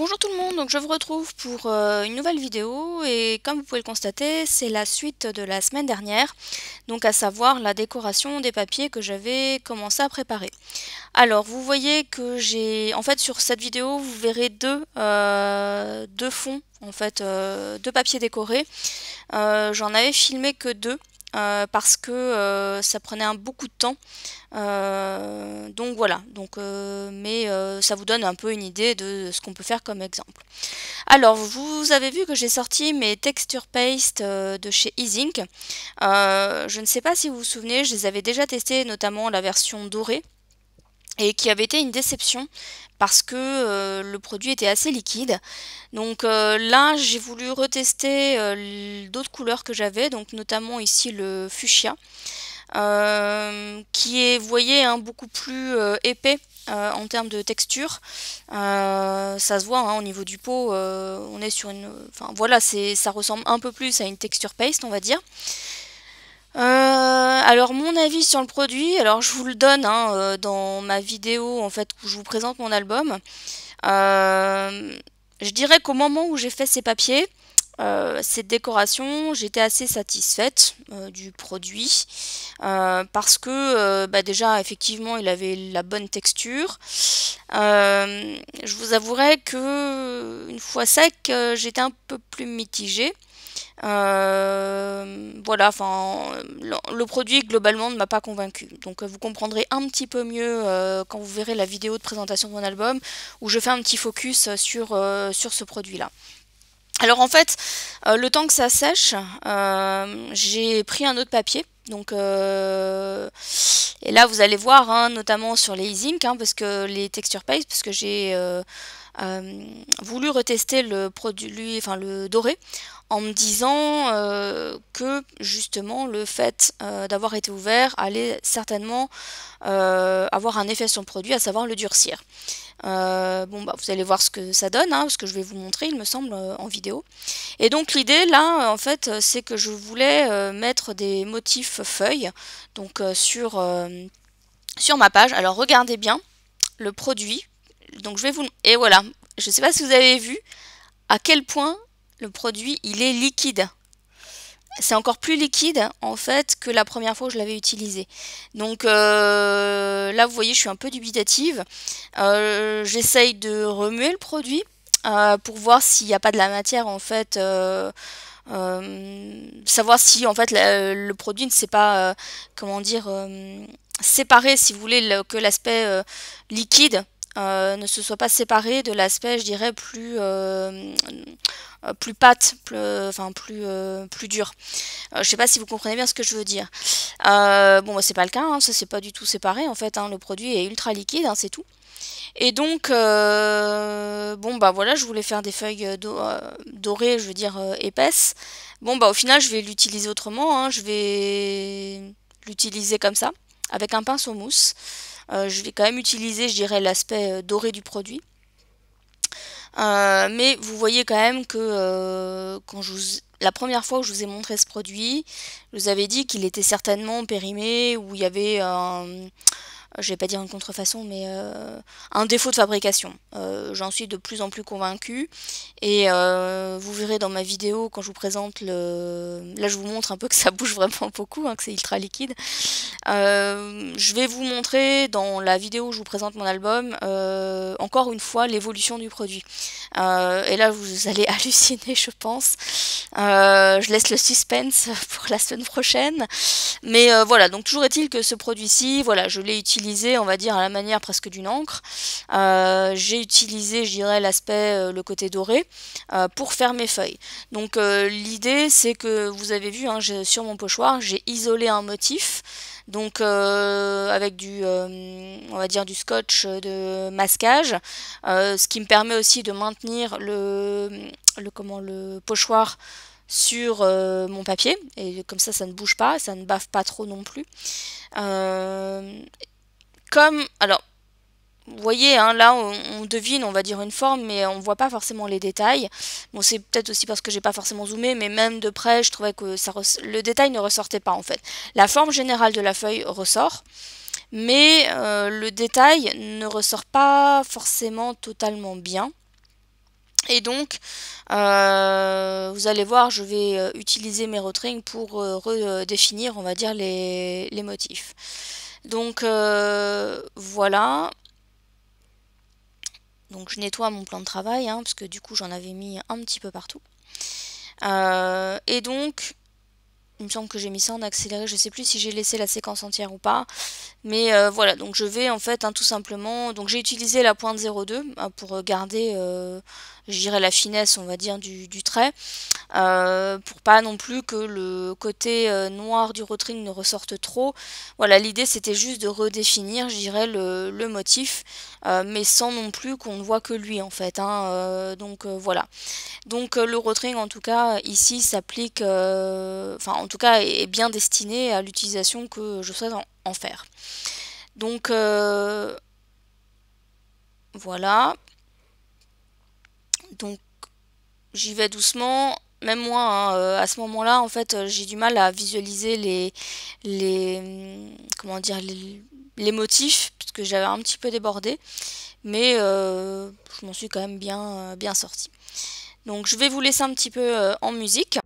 Bonjour tout le monde, donc je vous retrouve pour une nouvelle vidéo et comme vous pouvez le constater, c'est la suite de la semaine dernière, donc à savoir la décoration des papiers que j'avais commencé à préparer. Alors vous voyez que j'ai, en fait sur cette vidéo vous verrez deux fonds, en fait deux papiers décorés. J'en avais filmé que deux. Parce que ça prenait beaucoup de temps. Donc voilà, mais ça vous donne un peu une idée de ce qu'on peut faire comme exemple. Alors, vous avez vu que j'ai sorti mes texture paste de chez Easink. Je ne sais pas si vous vous souvenez, je les avais déjà testés, notamment la version dorée, et qui avait été une déception parce que le produit était assez liquide. Donc là, j'ai voulu retester d'autres couleurs que j'avais, donc notamment ici le fuchsia. Qui est, vous voyez, hein, beaucoup plus épais en termes de texture. Ça se voit hein, au niveau du pot, on est sur une... Enfin voilà, ça ressemble un peu plus à une texture paste, on va dire. Alors mon avis sur le produit, alors je vous le donne hein, dans ma vidéo en fait où je vous présente mon album. Je dirais qu'au moment où j'ai fait ces papiers, cette décoration, j'étais assez satisfaite du produit parce que bah déjà effectivement il avait la bonne texture. Je vous avouerai que une fois sec, j'étais un peu plus mitigée. Voilà, enfin, le produit globalement ne m'a pas convaincu. Donc vous comprendrez un petit peu mieux quand vous verrez la vidéo de présentation de mon album où je fais un petit focus sur ce produit-là. Alors en fait, le temps que ça sèche, j'ai pris un autre papier. Donc et là vous allez voir, hein, notamment sur les Easink, hein, parce que les texture paste, parce que j'ai voulu retester le produit, enfin le doré, en me disant que justement le fait d'avoir été ouvert allait certainement avoir un effet sur le produit, à savoir le durcir. Bon bah vous allez voir ce que ça donne, hein, ce que je vais vous montrer il me semble en vidéo. Et donc l'idée là en fait c'est que je voulais mettre des motifs feuilles donc sur ma page. Alors regardez bien le produit. Donc je vais vous... Et voilà, je ne sais pas si vous avez vu à quel point le produit il est liquide. C'est encore plus liquide en fait que la première fois où je l'avais utilisé. Donc là vous voyez je suis un peu dubitative. J'essaye de remuer le produit pour voir s'il n'y a pas de la matière en fait. Savoir si en fait le produit ne s'est pas comment dire séparé si vous voulez que l'aspect liquide ne se soit pas séparé de l'aspect je dirais plus pâte, plus dur. Je sais pas si vous comprenez bien ce que je veux dire. Bon, bah, c'est pas le cas, hein, ça c'est pas du tout séparé en fait. Hein, le produit est ultra liquide, hein, c'est tout. Et donc, bon bah voilà, je voulais faire des feuilles dorées, je veux dire épaisses. Bon bah au final, je vais l'utiliser autrement. Hein, je vais l'utiliser comme ça, avec un pinceau mousse. Je vais quand même utiliser, je dirais, l'aspect doré du produit. Mais vous voyez quand même que la première fois où je vous ai montré ce produit, je vous avais dit qu'il était certainement périmé, où il y avait je vais pas dire une contrefaçon, mais un défaut de fabrication. J'en suis de plus en plus convaincue et vous verrez dans ma vidéo quand je vous présente le... Là je vous montre un peu que ça bouge vraiment beaucoup, hein, que c'est ultra liquide. Je vais vous montrer dans la vidéo où je vous présente mon album encore une fois l'évolution du produit. Et là vous allez halluciner je pense. Je laisse le suspense pour la semaine prochaine. Mais voilà, donc toujours est-il que ce produit-ci, voilà, je l'ai utilisé, on va dire, à la manière presque d'une encre. J'ai utilisé, je dirais, l'aspect, le côté doré, pour faire mes feuilles. Donc l'idée, c'est que vous avez vu, hein, sur mon pochoir, j'ai isolé un motif. Donc avec on va dire du scotch de masquage, ce qui me permet aussi de maintenir le pochoir sur mon papier et comme ça ne bouge pas, ça ne bave pas trop non plus. Alors vous voyez hein, là on devine on va dire une forme mais on voit pas forcément les détails. Bon c'est peut-être aussi parce que j'ai pas forcément zoomé mais même de près je trouvais que le détail ne ressortait pas en fait. La forme générale de la feuille ressort mais le détail ne ressort pas forcément totalement bien. Et donc, vous allez voir, je vais utiliser mes rotrings pour redéfinir, on va dire, les motifs. Donc, voilà. Donc, je nettoie mon plan de travail, hein, parce que du coup, j'en avais mis un petit peu partout. Et donc, il me semble que j'ai mis ça en accéléré, je sais plus si j'ai laissé la séquence entière ou pas. Mais voilà, donc je vais en fait tout simplement, donc j'ai utilisé la pointe 02 pour garder, je dirais, la finesse, on va dire, du trait, pour pas non plus que le côté noir du rotring ne ressorte trop. Voilà, l'idée c'était juste de redéfinir, je dirais, le motif, mais sans non plus qu'on ne voit que lui en fait, hein, donc voilà. Donc le rotring en tout cas ici s'applique, enfin en tout cas est bien destiné à l'utilisation que je souhaite en faire. Donc voilà, donc j'y vais doucement. Même moi, hein, à ce moment-là, en fait, j'ai du mal à visualiser comment dire, les motifs, puisque j'avais un petit peu débordé, mais je m'en suis quand même bien sortie. Donc je vais vous laisser un petit peu en musique.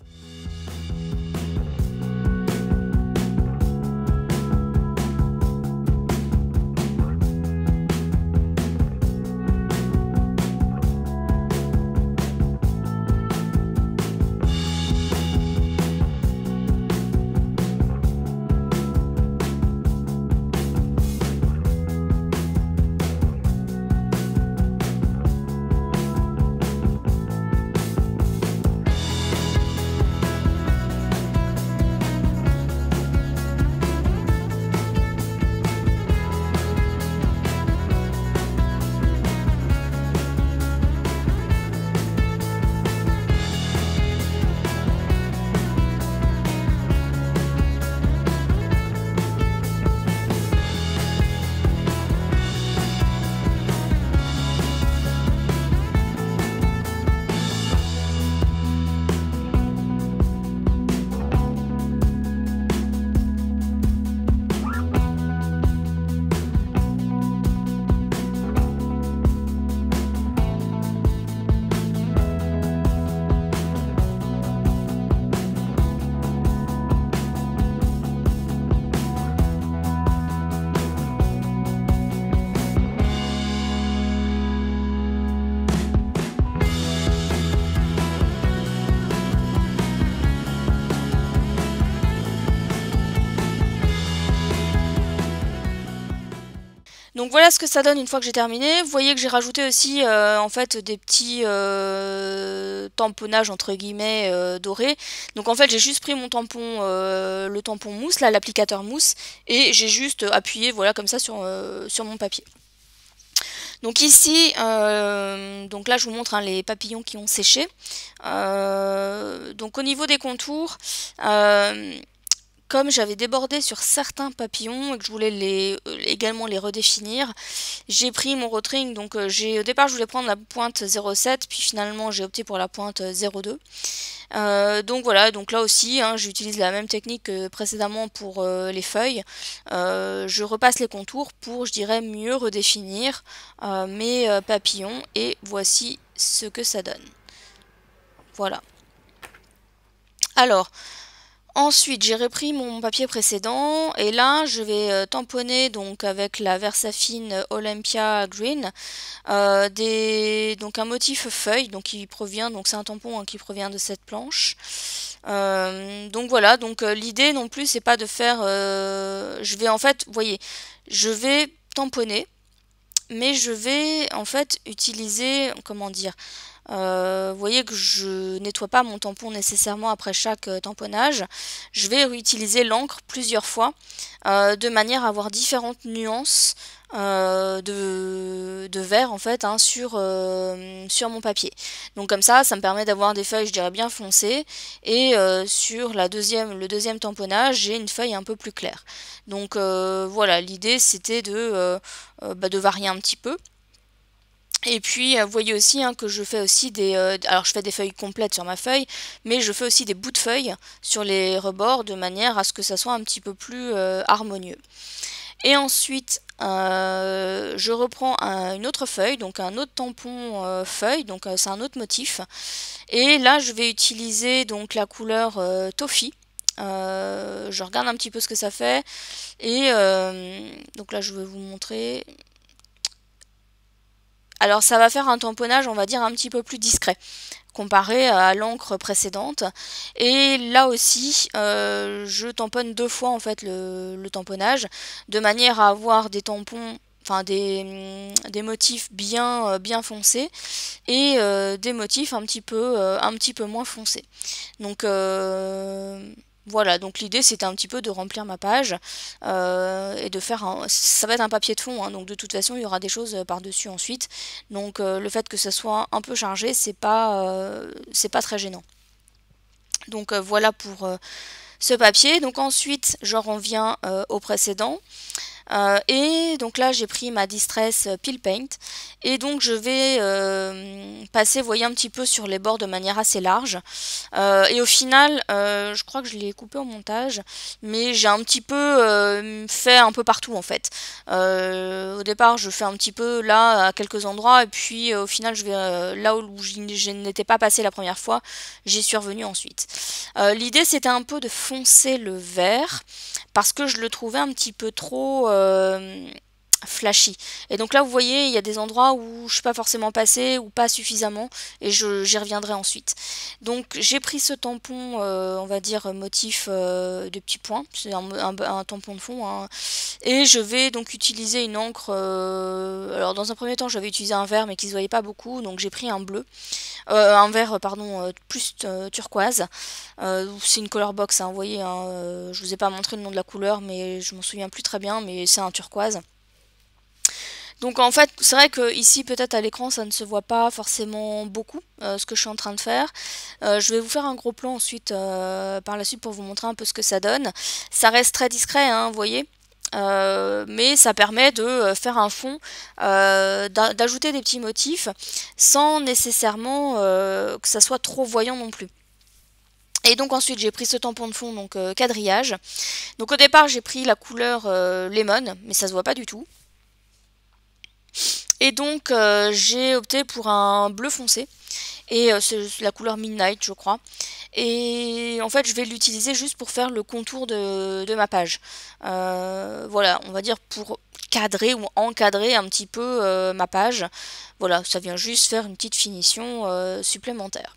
Donc voilà ce que ça donne une fois que j'ai terminé. Vous voyez que j'ai rajouté aussi en fait des petits tamponnages entre guillemets dorés. Donc en fait j'ai juste pris mon tampon, le tampon mousse, là l'applicateur mousse, et j'ai juste appuyé voilà comme ça sur mon papier. Donc ici, donc là je vous montre hein, les papillons qui ont séché. Donc au niveau des contours, comme j'avais débordé sur certains papillons et que je voulais également les redéfinir, j'ai pris mon rotring. Donc au départ je voulais prendre la pointe 0,7, puis finalement j'ai opté pour la pointe 0,2. Donc voilà, donc là aussi hein, j'utilise la même technique que précédemment pour les feuilles. Je repasse les contours pour, je dirais, mieux redéfinir mes papillons, et voici ce que ça donne. Voilà. Alors, ensuite, j'ai repris mon papier précédent et là, je vais tamponner donc avec la Versafine Olympia Green donc un motif feuille, donc qui provient, donc c'est un tampon hein, qui provient de cette planche. Donc voilà, donc l'idée non plus c'est pas de faire, je vais en fait, vous voyez, je vais tamponner, mais je vais en fait utiliser, comment dire, vous voyez que je nettoie pas mon tampon nécessairement après chaque tamponnage. Je vais réutiliser l'encre plusieurs fois de manière à avoir différentes nuances de vert en fait hein, sur mon papier. Donc comme ça me permet d'avoir des feuilles je dirais bien foncées, et sur le deuxième tamponnage j'ai une feuille un peu plus claire. Donc voilà, l'idée c'était de varier un petit peu. Et puis vous voyez aussi hein, que je fais aussi alors je fais des feuilles complètes sur ma feuille, mais je fais aussi des bouts de feuilles sur les rebords de manière à ce que ça soit un petit peu plus harmonieux. Et ensuite, je reprends une autre feuille, donc un autre tampon feuille, donc c'est un autre motif. Et là, je vais utiliser donc la couleur Toffee. Je regarde un petit peu ce que ça fait. Et donc là, je vais vous montrer. Alors ça va faire un tamponnage, on va dire, un petit peu plus discret comparé à l'encre précédente. Et là aussi, je tamponne 2 fois en fait le tamponnage, de manière à avoir des tampons, enfin des motifs bien foncés et des motifs un petit peu moins foncés. Donc voilà, donc l'idée c'était un petit peu de remplir ma page et de faire ça va être un papier de fond, hein, donc de toute façon il y aura des choses par-dessus ensuite. Donc le fait que ça soit un peu chargé, c'est pas très gênant. Donc voilà pour ce papier. Donc ensuite je reviens au précédent. Et donc là j'ai pris ma Distress Peel Paint et donc je vais passer, voyez, un petit peu sur les bords de manière assez large et au final je crois que je l'ai coupé au montage, mais j'ai un petit peu fait un peu partout en fait. Au départ je fais un petit peu là à quelques endroits et puis au final je vais là où je n'étais pas passé la première fois, j'y suis revenue ensuite. L'idée c'était un peu de foncer le vert parce que je le trouvais un petit peu trop flashy. Et donc là vous voyez il y a des endroits où je ne suis pas forcément passée ou pas suffisamment et j'y reviendrai ensuite. Donc j'ai pris ce tampon on va dire motif de petits points, c'est un tampon de fond, hein. Et je vais donc utiliser une encre, alors dans un premier temps j'avais utilisé un vert mais qui se voyait pas beaucoup, donc j'ai pris un bleu. Un vert pardon plus turquoise, c'est une color box, hein, vous voyez, hein, je vous ai pas montré le nom de la couleur mais je m'en souviens plus très bien, mais c'est un turquoise. Donc en fait c'est vrai que ici peut-être à l'écran ça ne se voit pas forcément beaucoup ce que je suis en train de faire. Je vais vous faire un gros plan ensuite par la suite pour vous montrer un peu ce que ça donne. Ça reste très discret, hein, vous voyez. Mais ça permet de faire un fond, d'ajouter des petits motifs sans nécessairement que ça soit trop voyant non plus. Et donc ensuite j'ai pris ce tampon de fond, donc quadrillage. Donc au départ j'ai pris la couleur lemon, mais ça se voit pas du tout. Et donc j'ai opté pour un bleu foncé. Et c'est la couleur Midnight je crois. Et en fait je vais l'utiliser juste pour faire le contour de ma page. Voilà, on va dire pour cadrer ou encadrer un petit peu ma page. Voilà, ça vient juste faire une petite finition supplémentaire.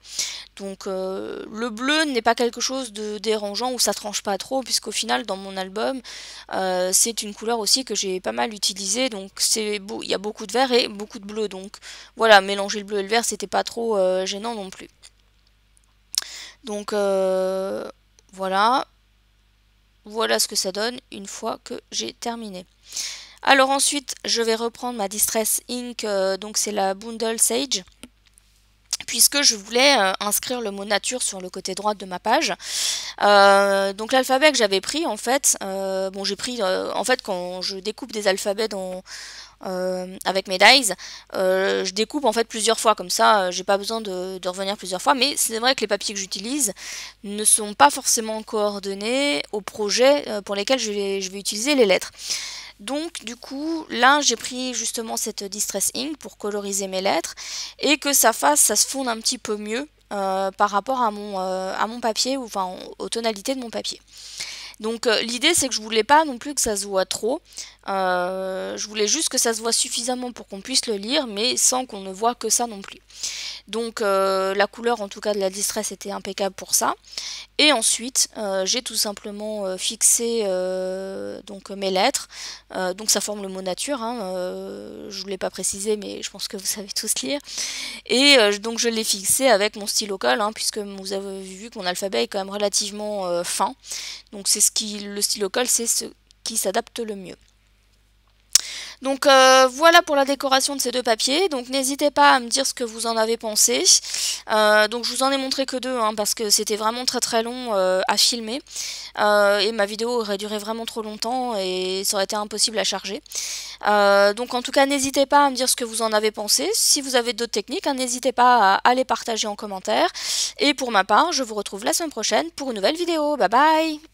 Donc le bleu n'est pas quelque chose de dérangeant ou ça tranche pas trop, puisqu'au final dans mon album c'est une couleur aussi que j'ai pas mal utilisée, donc il y a beaucoup de vert et beaucoup de bleu, donc voilà, mélanger le bleu et le vert c'était pas trop gênant non plus. Donc voilà ce que ça donne une fois que j'ai terminé. Alors ensuite je vais reprendre ma Distress Ink, donc c'est la Bundle Sage, puisque je voulais inscrire le mot nature sur le côté droit de ma page. Donc l'alphabet que j'avais pris en fait, bon j'ai pris en fait quand je découpe des alphabets avec mes dies, je découpe en fait plusieurs fois, comme ça j'ai pas besoin de revenir plusieurs fois, mais c'est vrai que les papiers que j'utilise ne sont pas forcément coordonnés aux projets pour lesquels je vais utiliser les lettres. Donc du coup là j'ai pris justement cette Distress Ink pour coloriser mes lettres et que ça se fonde un petit peu mieux par rapport à mon papier, ou enfin aux tonalités de mon papier. Donc l'idée c'est que je voulais pas non plus que ça se voit trop, je voulais juste que ça se voit suffisamment pour qu'on puisse le lire, mais sans qu'on ne voit que ça non plus. Donc la couleur en tout cas de la Distress était impeccable pour ça. Et ensuite j'ai tout simplement fixé donc mes lettres, donc ça forme le mot nature, hein, je ne l'ai pas précisé mais je pense que vous savez tous lire. Et donc je l'ai fixé avec mon stylo colle, hein, puisque vous avez vu que mon alphabet est quand même relativement fin. Donc c'est le stylo colle, c'est ce qui s'adapte le mieux. Donc voilà pour la décoration de ces deux papiers. Donc n'hésitez pas à me dire ce que vous en avez pensé. Donc je vous en ai montré que deux, hein, parce que c'était vraiment très long à filmer. Et ma vidéo aurait duré vraiment trop longtemps et ça aurait été impossible à charger. Donc en tout cas n'hésitez pas à me dire ce que vous en avez pensé. Si vous avez d'autres techniques, hein, n'hésitez pas à les partager en commentaire. Et pour ma part, je vous retrouve la semaine prochaine pour une nouvelle vidéo. Bye bye!